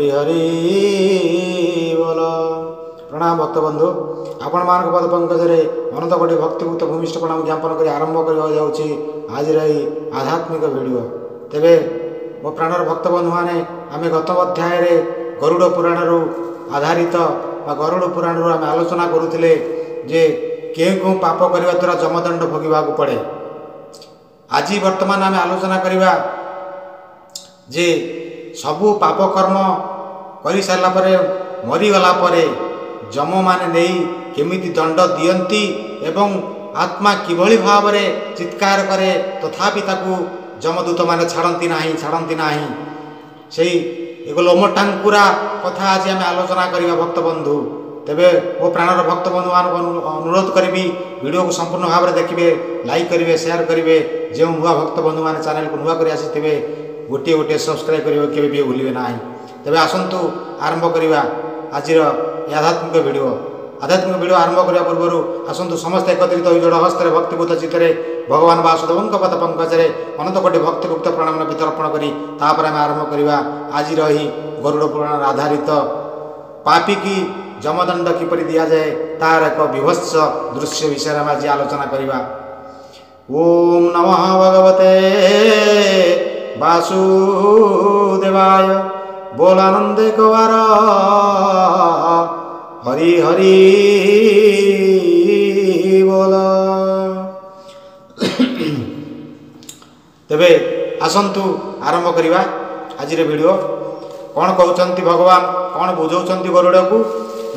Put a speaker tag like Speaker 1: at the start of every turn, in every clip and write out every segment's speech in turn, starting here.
Speaker 1: हरि हरि बोल। प्रणाम भक्त बंधु, आपण मान पद पंकज अनंत कोटि भक्तियुक्त भूमिष्ठ प्रणाम ज्ञापन कर आरंभ कर आज आध्यात्मिक वीडियो। तेबे मो प्राणर भक्त बंधु माने आमे गत अध्याय गरुड़ पुराण आधारित गरुड़ पुराण आम आलोचना करुले जे क्यों पाप करने द्वारा जमदंड भोगवा पड़े। आज वर्तमान आम आलोचना करवा जे सबू पाप कर्म कर सारा पर मरीगला जम माने नहीं केमिति दंड दियंती एवं आत्मा किभली भाव में चित्कार करे तथापि ताकू जमदूत माने छाड़ती ना से एक लोमटांकुरा कथा आज आम आलोचना करवा भक्त बंधु। तेबे मो प्राणर भक्त बंधु मान अनुरोध करी वीडियो को संपूर्ण भाव में देखिए, लाइक करेंगे, शेयर करेंगे। जो नुआ भक्त बंधु मैंने चैनल को नुआ कर आसते गोटे गोटे सब्सक्राइब करेंगे, केवे भी भूलिए ना। तेबे आसतु आरंभ करवा आज आध्यात्मिक वीडियो। आध्यात्मिक वीडियो आरंभ करने पूर्व आसतु समस्त एकत्रित हो जोड़ हस्ते भक्तिपूत चित्तर भगवान वासुदेव पद पंकज अनंत कोटि भक्तियुक्त प्रणाम वितर्पण करी तापर आम आरंभ करवा आज गरुड़ पुराण आधारित पापी की जमदंड किपरि दिया जाए तार एक विभत्स दृश्य विषय में आज आलोचना करवा। ओम नमः भगवते वासुदेवाय। बोल आनंद कवार हरि हरि बोल। तेबे आसंतु आरंभ करवा आज वीडियो। कौन कहते भगवान, कौन बुझाऊँ गरुड़ को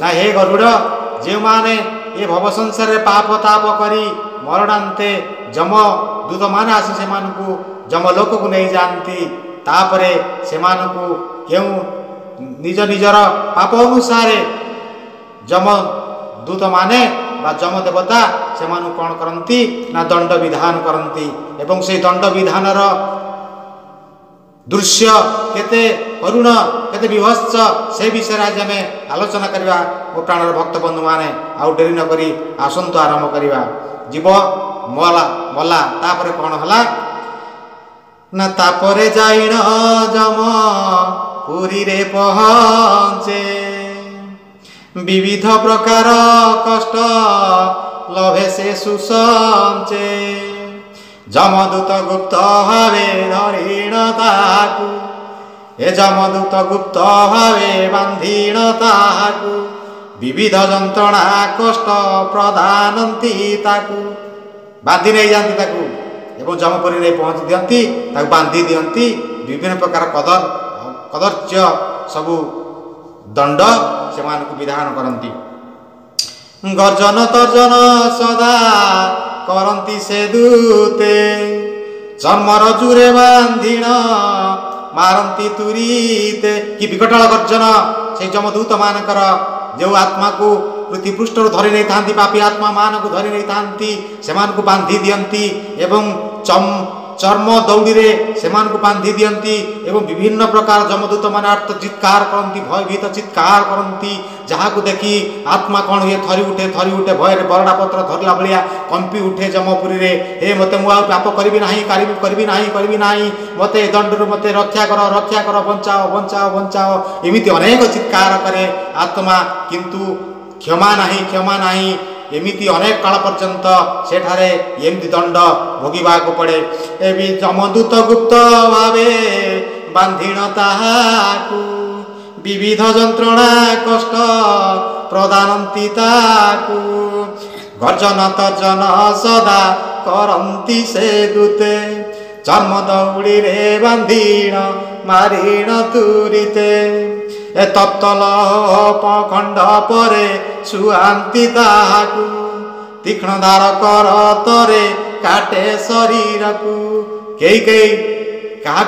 Speaker 1: ना, हे गरुड़ जो माने ये भव संसार पाप ताप करी मरणांते जम दूत मान आसी से जमलोक को नहीं जाती तापरे से क्यों निज निजर पाप अनुसार जम दूत माने बा जम देवता से कौन करती ना दंड विधान करती एवं से दंड विधानर दृश्य केते करुण केते विभत्स से विषय आज आम आलोचना करवा। मो प्राणर भक्त बंधु माने आउ डेरी न करी आसंतु आरंभ करवा। जीव मला मला तापरे कौन हला ना, तापरे जाइन जम पुरी रे पहुँचे विविध प्रकार कष्ट लभे से सुसंचे जमदूत गुप्त भावे धरीण ताकू ए जमदूत गुप्त भावे बांधीण ताकू विविध जंत्रणा कष्ट प्रदानंती ताकू बांधी नहीं जाती ताकू एवं जमपुरी नहीं पहुँच दियंती ताकू बांधी दियंती विभिन्न प्रकार कदर्य सबू दंड से विधान करती। गर्जन तर्जन सदा करती से दूते चर्मर जुरे बांधीण मारती तुरीते कि विकटाल गर्जन से जमदूत मानकर जो आत्मा को पृथ्वी पृष्ठ धरी नहीं था पापी आत्मा मान को धरी नहीं था से बांधी दियंती एवं चर्म दौड़ी से बांधी दियंती एवं विभिन्न प्रकार जमदूत मान अर्थ चित्कार करती भयभीत चित्कार करती जहाँ को देखी आत्मा कौन हुए थरी उठे भय बरड़ा पत्र धरला भाया कंपी उठे जमपुरी रे हे मते मुआ पाप करी ना मते दंड मत रक्षा कर बंचाओ बंचाओ बंचाओ एमती अनेक चित्कार करे आत्मा किंतु क्षमा नहीं एमिति अनेक काल पर्यंत सेठारे एमती दंड भोगिबा को पड़े। एवं जमदूत गुप्त भावे बांधीण ताहाकू विविध जंत्रणा कष्ट प्रदानंती ताकू गर्जन तर्जन सदा करंती से दूते चर्म दौड़ी रे बांधीण मारीण तुरीते ए तप्तल खंड परे सुआंती ताहाकू तीक्ष्ण धार कर तरे काटे शरीर को कई क्या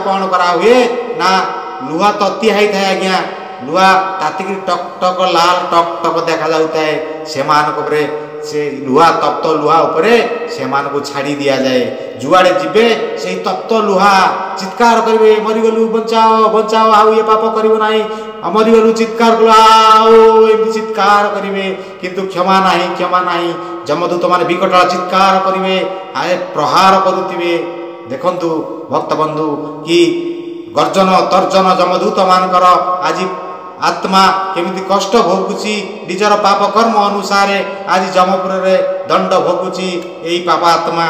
Speaker 1: कौन करा हुए ना लुहा तत्ती हाई था आज्ञा लुहा तातिक टक टक लाल टक टक देखा जाता है से लुहा तप्त लुहा उपरे से छाड़ी दिया जाए। जुआड़े जीवे से तप्त लुहा चित्कार करेंगे मरीगलु बचाओ बचाओ आउ ये पाप कर मरीगलु चित्कार कल चित्कार करेंगे किंतु क्षमा नहीं जमदूत मान विकटाल चित्कार करेंगे आए प्रहार करुवे। देखंतु भक्त बंधु कि गर्जन तर्जन जमदूत मानकर आज आत्मा केमिति कष्ट भोगुची निजर पाप कर्म अनुसार आज जमपुर रे दंड भोगुची एई पाप आत्मा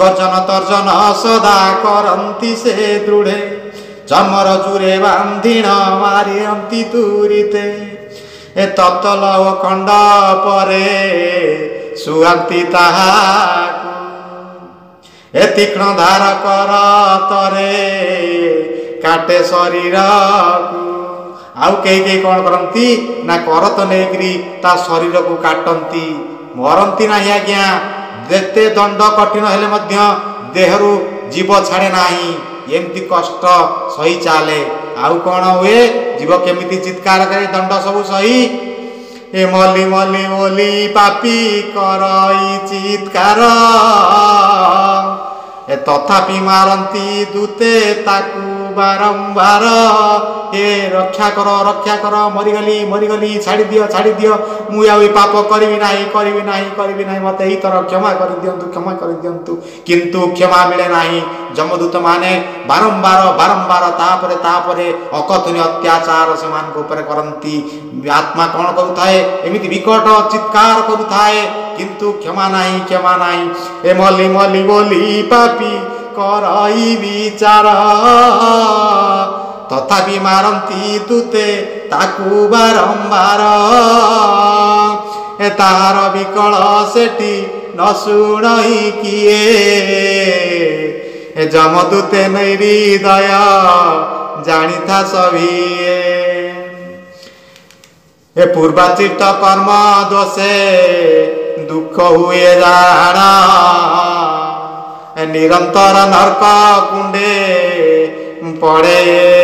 Speaker 1: गर्जन तर्जन सदा करंती से दृढ़े जमर जुरे बांधिण मारियंती तुरीते ए ततल खंड परे सुआंती ताहाकु ए तीक्ष्ण धार कर तरे काटे शरीर आउ कई कौन करती ना करत नेकरी ता शरीर को काटती मरती ना आज्ञा जेते दंड कठिन हेले मध्य देहरु जीव छाड़े नाही एमती कष्ट सही चाले आउ कौन हुए जीव केमिति चित्कार करे दंड सब सही ए मली मली बोली पापी करई चित्कार ए तथापि मारंती दूते ताकू बारंबार ए रक्षा कर मरीगली छाड़ी दियो मुझे पाप करी ना मत यही थर क्षमा कर दिंतु किंतु क्षमा मिले ना जमदूत माने बारंबार तापरे अकथनीय अत्याचार से करती आत्मा कौन करुए एमती विकट चित्कार करुए किंतु क्षमा नाही ए मली मली बोली पापी करई विचार तथापि मारंती दूते ताकू बारंबार ए तार विकल सेठी न शुणई किए ए जमदूते नैरी दया जानी था सभिए ए पूर्वाचित कर्म दोषे दुख हुए जाना निरंतर नरक कुंडे पड़े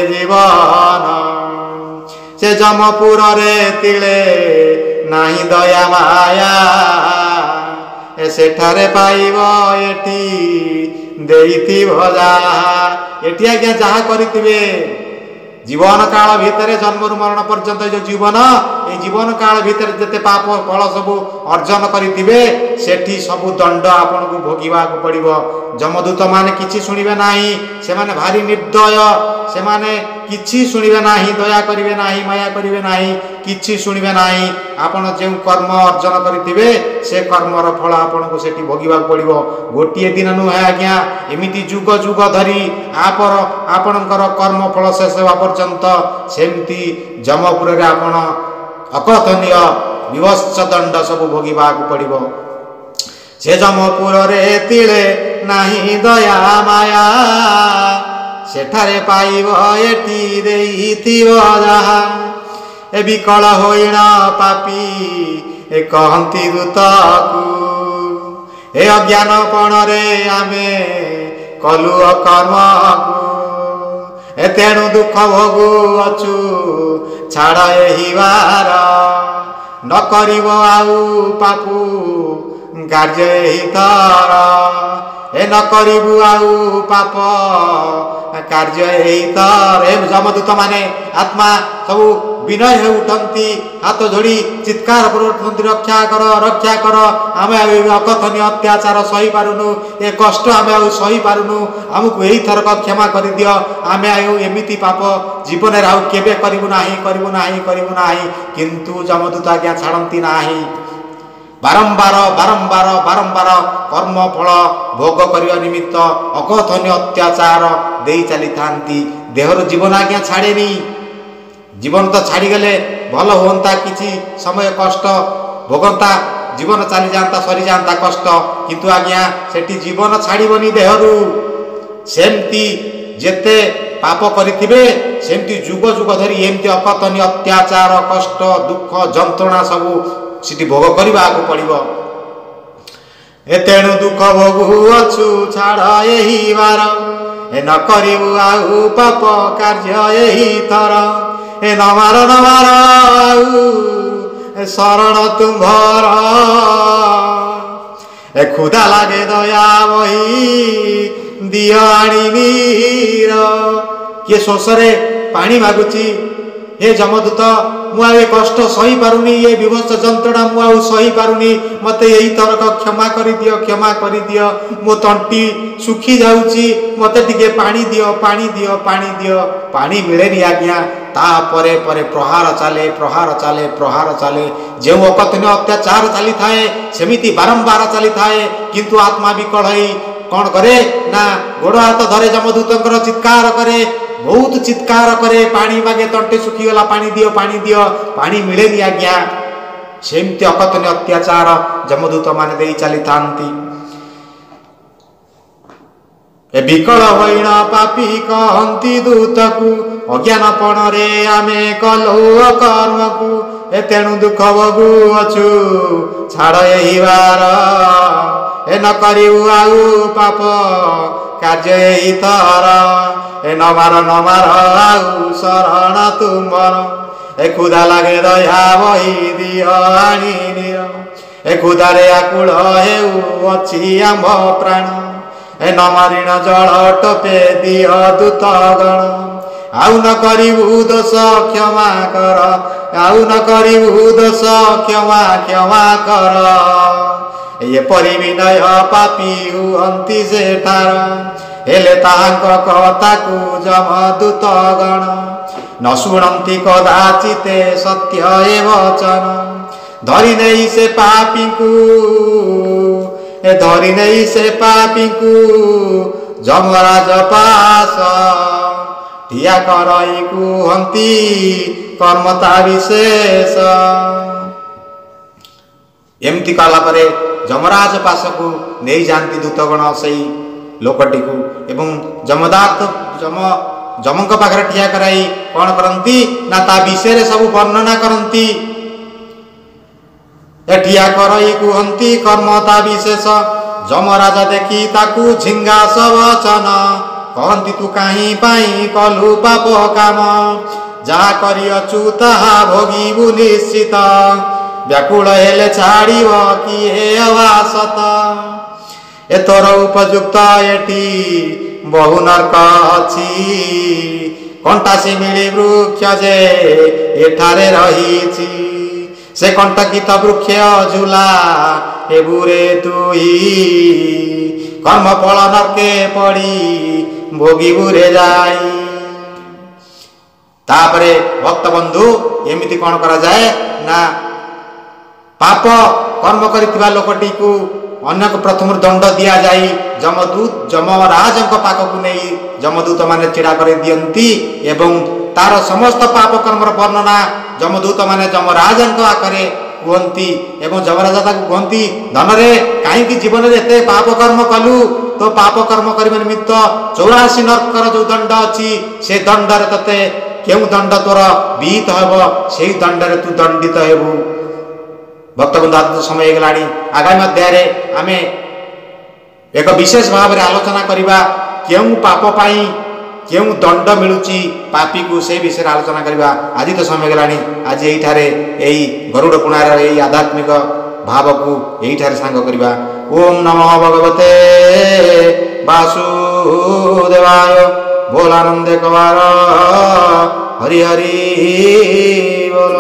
Speaker 1: जीवन से जमपुर रे तिले नाही दया माया सेठारे पाइब एठी देइथिब जहा एठी आज्ञा जहा करिथिबे जीवन काल भितर जन्म मरण पर्यंत जो जीवन ये जीवन काल भितर जेते पाप फल सब अर्जन करिथिबे सेठी सब दंड आपन को भोगिबा को पड़िबो जमदूत माने किछि सुनिबे नाही से माने भारी निर्दय से माने किछि सुनिबे नाही दया करिवे नाही माया करिवे नाही किछि सुनिबे नाही आपन जे कर्म अर्जन करिथिबे से कर्मर फल आपन को सेठी भोगिबा को पड़िबो गोटिए दिन नु है आज्ञा एमिति जुग जुग धरी आपनकर कर्म फल शेष होवा पर्यंत सेमती जमपुर रे आपन अकथनीय विवत्स दंड सब भोगिबा को पड़िबो से जमपुर रे तिले नाही दया माया सेठारे पाइब एठी देइथिब जहा ए विकल होइण पापी ए कहंती दूतकू ए अज्ञानपण रे आमे कलु अकर्म को ए तेणु दुख भोगु अछु छाड़ एही बार न करिब आउ पापु कार्य एही थर ए न करिबु आउ पाप कार्य एही थर ए जमदूत माने आत्मा सब विनय हो उठंती हाथ जोड़ी चित्कार कर उठंती रक्षा कर आमे अकथनीय अत्याचार सही पारुनु ए कष्ट आमे सही पारुनु हमको यही थरक क्षमा कर दियो आमे एमिति पाप जीवन रे आउ केबे करिबु नाही किंतु जमदूत आज्ञा छाड़ती नाही बारंबार कर्म फल भोग करने निमित्त अकथनीय अत्याचार दे चली थांती देहर जीवन आज्ञा छाड़ेनी जीवन तो छाड़ी गले भल होता किसी समय कष्ट भोगता जीवन चली जाता सरी जाता कष्ट किंतु आज्ञा सेठी जीवन छाड़बनी देहरु सेमती जेते पाप करिथिबे सेमती जुग जुग धरी एमती अकथनीय अत्याचार कष्ट दुख जंत्रणा सबू सिटी भोग करने को पड़ो ए तेणु दुख भोगु अछु छाड़ एही बार ए न करिबु आउ पाप कार्य एही थर ए न मार आउ ए शरण तुम्भर ए खुदा लागे दया बही दियो आनी नीर किए शोषरे पानी मागुची हे जमदूत मुझे कष्ट सही पारुनी ये विभत्स जंत्रणा मुझे सही पारुनी मत यही तरक क्षमा कर दियो मो तंटी सुखी जाऊँगी मत टिके पानी दियो पानी मिलेनी आज्ञा तापरे परे प्रहार चाले जो अकथनीय अत्याचार चली थाए सेमिति बारंबार चली थाए किंतु आत्मा विकल हई कौन करे ना गोड़ हाथ धरे जमदूतंकर चित्कार करे बहुत चित्कार करे पानी मागे तंटे सुखीगला पानी दियो पानी मिलेनी आज्ञा सेमती अकथनीय अत्याचार जमदूत माने देई चली थांती ए विकल होइण पापी कहंती दूतकु अज्ञानपण रे आमे कलो कर्मकु ए तेणु दुख भोगु अछु छाड़ एही बार ए न करिउ आउ पाप कार्य एही तर ए न मार आउ शरण तुमर ए खुदा लागे दया बही दियो आनी निर ए खुदारे आकुल हेउ अछि आम प्राण ए न मारिण जल टपे दियो दूतगण आउ न करिबु दोष क्षमा कर आउ न करिबु दोष क्षमा कर ये परि विनय पापी हुअंती सेठार हेले ताहांक कथाकु जमदूतगण न शुणन्ति कदाचिते सत्य ए वचन धरि नहीं से पापी को जमराज पास ठिया करई कुहंती कर्मता विशेष एमती कला परे जमराज पास को नहीं जाती दूतगण से लोकटी को एवं जमक पाखे ठिया कराई कौन करती ना ता विषय सब वर्णना करती ठिया करई कुहंती कर्मता विशेष जमराज देखी ताकू झिंगा सब वचन कहती तू कहीं पाई कलु पाप काम जहा करियचु ताहा भोगिबु निश्चित व्याकुल हेले छाड़िब किए अवासत ए तोर उपयुक्त एटी बहु नर्क अछि कंटा से मिली वृक्ष जे एठारे रहीछि से कंटकित वृक्ष झूला एबुरे तुही कर्म फल नरके पड़ी भोगिबुरे जाई तापरे भक्त बंधु एमिति कौन करा जाए ना पाप कर्म करिथिबा लोकटी को अनेक प्रथम दंड दिया जाई जमदूत जमराज पाखक नहीं जमदूत माने चिड़ा कर दियंती एवं तार समस्त पाप कर्म वर्णना जमदूत माने जमराज आकरे कहती एवं जमराज कहती धन रे कहीं जीवन में एत पाप कर्म कलु तो पाप कर्म करने निमित्त 84 नरकर जो दंड अच्छी से दंडरे ते क्यों दंड तोर विहित हेब से दंडरे तू दंडित हेबु भक्तबंधु समय गला आगामी अध्याय आम एक विशेष भाव में आलोचना करवा क्यों पाप पाई क्यों दंड मिलूची पापी को से विषय आलोचना करवा आज तो समय गला आज यही गरुड़ पुणार यही आध्यात्मिक भाव को यही सांग करवा ओम नमो भगवते वासुदेवाय बोलानंदे कवार हरि हरि बोल।